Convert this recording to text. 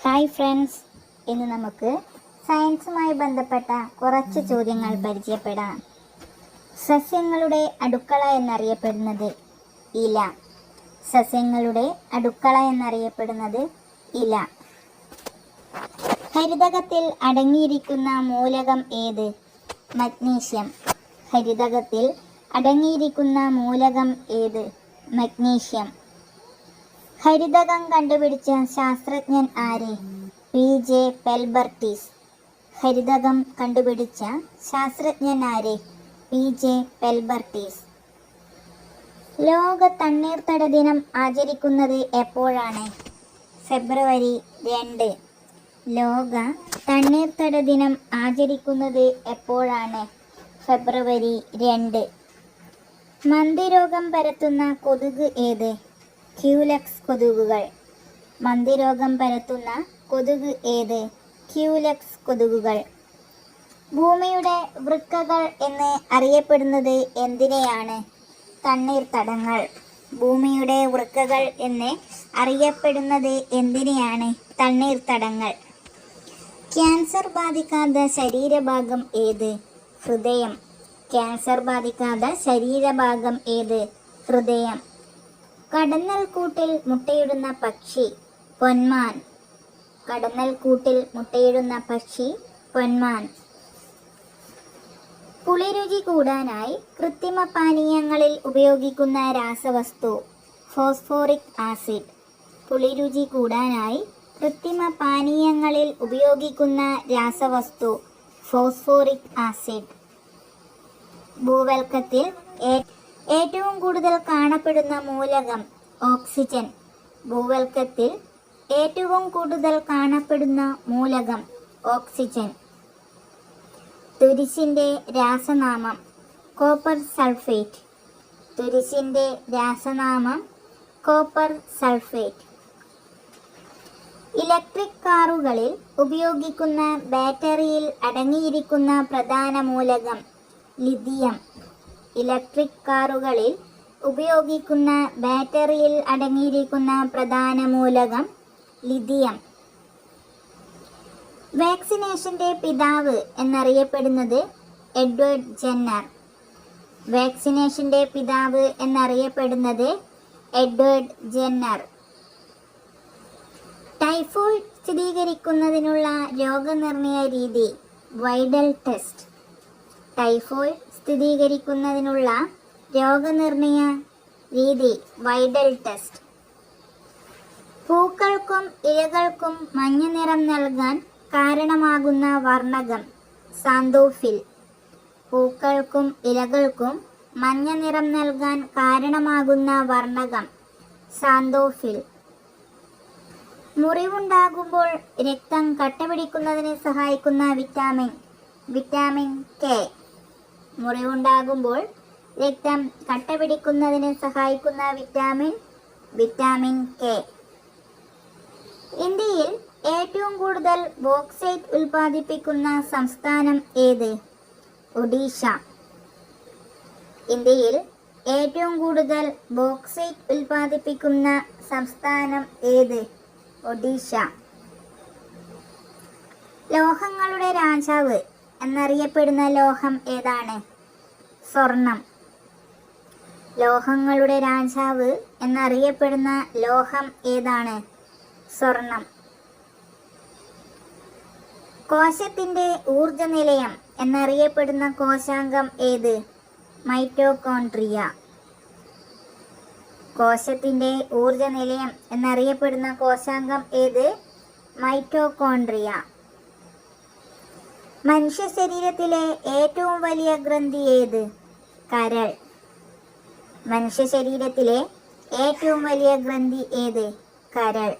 Hi friends, ഇന്ന് നമുക്ക് സയൻസുമായി ബന്ധപ്പെട്ട കുറച്ച് ചോദ്യങ്ങൾ പരിചയപ്പെടാം. സസ്യങ്ങളുടെ അടുക്കള എന്നറിയപ്പെടുന്നത് ഇല. സസ്യങ്ങളുടെ അടുക്കള എന്നറിയപ്പെടുന്നത് ഇല. ഹരിതകത്തിൽ അടങ്ങിയിരിക്കുന്ന മൂലകം ഏത്? മഗ്നീഷ്യം. ഹരിതകത്തിൽ അടങ്ങിയിരിക്കുന്ന മൂലകം ഏത്? മഗ്നീഷ്യം. ഹരിതകം കണ്ടുപിടിച്ച ശാസ്ത്രജ്ഞൻ ആര്? പി.ജെ. പെൽബർട്ടീസ്. ഹരിതകം കണ്ടുപിടിച്ച ശാസ്ത്രജ്ഞൻ ആര്? പി.ജെ. പെൽബർട്ടീസ്. ലോക തണ്ണീർത്തട ദിനം ആചരിക്കുന്നത് എപ്പോഴാണ്? ഫെബ്രുവരി 2. ലോക തണ്ണീർത്തട ദിനം ആചരിക്കുന്നത് എപ്പോഴാണ്? ഫെബ്രുവരി 2. മന്ദിരോഗം പരത്തുന്ന കൊതുക് ഏത്? ക്യൂലെക്സ് കൊതുകുകൾ. മന്ദിരോഗം പരത്തുന്ന കൊതുക് ഏത്? ക്യൂലെക്സ് കൊതുകുകൾ. ഭൂമിയുടെ വൃക്കകൾ എന്ന് അറിയപ്പെടുന്നത് എന്തിനെയാണ്? തണ്ണീർത്തടങ്ങൾ. ഭൂമിയുടെ വൃക്കകൾ എന്ന് അറിയപ്പെടുന്നത് എന്തിനെയാണ്? തണ്ണീർത്തടങ്ങൾ. ക്യാൻസർ ബാധിക്കാത്ത ശരീരഭാഗം ഏത്? ഹൃദയം. ക്യാൻസർ ബാധിക്കാത്ത ശരീരഭാഗം ഏത്? ഹൃദയം. കടന്നൽക്കൂട്ടിൽ മുട്ടയിടുന്ന പക്ഷി? പൊന്മാൻ. കടന്നൽക്കൂട്ടിൽ മുട്ടയിടുന്ന പക്ഷി പൊന്മാൻ. പുളിരുചി കൂടാനായി കൃത്രിമ പാനീയങ്ങളിൽ ഉപയോഗിക്കുന്ന രാസവസ്തു? Phosphoric acid. പുളിരുചി കൂടാനായി കൃത്രിമ പാനീയങ്ങളിൽ ഉപയോഗിക്കുന്ന രാസവസ്തു? Phosphoric acid. ഭൂവൽക്കത്തിൽ ഏറ്റവും കൂടുതൽ കാണപ്പെടുന്ന മൂലകം? ഓക്സിജൻ. ഭൂവൽക്കത്തിൽ ഏറ്റവും കൂടുതൽ കാണപ്പെടുന്ന മൂലകം? ഓക്സിജൻ. തുരിശിന്റെ രാസനാമം? Copper sulphate. തുരിശിന്റെ രാസനാമം? Copper sulphate. ഇലക്ട്രിക് കാറുകളിൽ ഉപയോഗിക്കുന്ന ബാറ്ററിയിൽ അടങ്ങിയിരിക്കുന്ന പ്രധാന മൂലകം? ലിഥിയം. ഇലക്ട്രിക് കാറുകളിൽ ഉപയോഗിക്കുന്ന ബാറ്ററിയിൽ അടങ്ങിയിരിക്കുന്ന പ്രധാന മൂലകം? ലിഥിയം. വാക്സിനേഷന്റെ പിതാവ് എന്നറിയപ്പെടുന്നത്? Edward Jenner. വാക്സിനേഷന്റെ പിതാവ് എന്നറിയപ്പെടുന്നത്? Edward Jenner. ടൈഫോയിഡ് സ്ഥിരീകരിക്കുന്നതിനുള്ള രോഗനിർണയ രീതി? Widal test. ടൈഫോയിഡ് സ്ഥിരീകരിക്കുന്നതിനുള്ള രോഗനിർണയ രീതി? Widal test. പൂക്കൾക്കും ഇലകൾക്കും മഞ്ഞ നിറം നൽകാൻ കാരണമാകുന്ന വർണ്ണകം? സാന്തോഫിൽ. പൂക്കൾക്കും ഇലകൾക്കും മഞ്ഞ നിറം നൽകാൻ കാരണമാകുന്ന വർണ്ണകം? സാന്തോഫിൽ. മുറിവുണ്ടാകുമ്പോൾ രക്തം കട്ടപിടിക്കുന്നതിന് സഹായിക്കുന്ന വിറ്റാമിൻ? Vitamin K. മുറിവുണ്ടാകുമ്പോൾ രക്തം കട്ടപിടിക്കുന്നതിന് സഹായിക്കുന്ന വിറ്റാമിൻ? Vitamin K. ഇന്ത്യയിൽ ഏറ്റവും കൂടുതൽ ബോക്സൈറ്റ് ഉൽപ്പാദിപ്പിക്കുന്ന സംസ്ഥാനം ഏത്? ഒഡീഷ. ഇന്ത്യയിൽ ഏറ്റവും കൂടുതൽ ബോക്സൈറ്റ് ഉൽപ്പാദിപ്പിക്കുന്ന സംസ്ഥാനം ഏത്? ഒഡീഷ. ലോഹങ്ങളുടെ രാജാവ് എന്നറിയപ്പെടുന്ന ലോഹം ഏതാണ്? സ്വർണം. ലോഹങ്ങളുടെ രാജാവ് എന്നറിയപ്പെടുന്ന ലോഹം ഏതാണ്? സ്വർണം. കോശത്തിന്റെ ഊർജ നിലയം എന്നറിയപ്പെടുന്ന കോശാംഗം ഏത്? മൈറ്റോകോൺട്രിയ. കോശത്തിന്റെ ഊർജ നിലയം എന്നറിയപ്പെടുന്ന കോശാംഗം ഏത്? മൈറ്റോകോൺട്രിയ. മനുഷ്യ ശരീരത്തിലെ ഏറ്റവും വലിയ ഗ്രന്ഥി ഏത്? കരൾ. മനുഷ്യ ശരീരത്തിലെ ഏറ്റവും വലിയ ഗ്രന്ഥി ഏത്? കരൾ.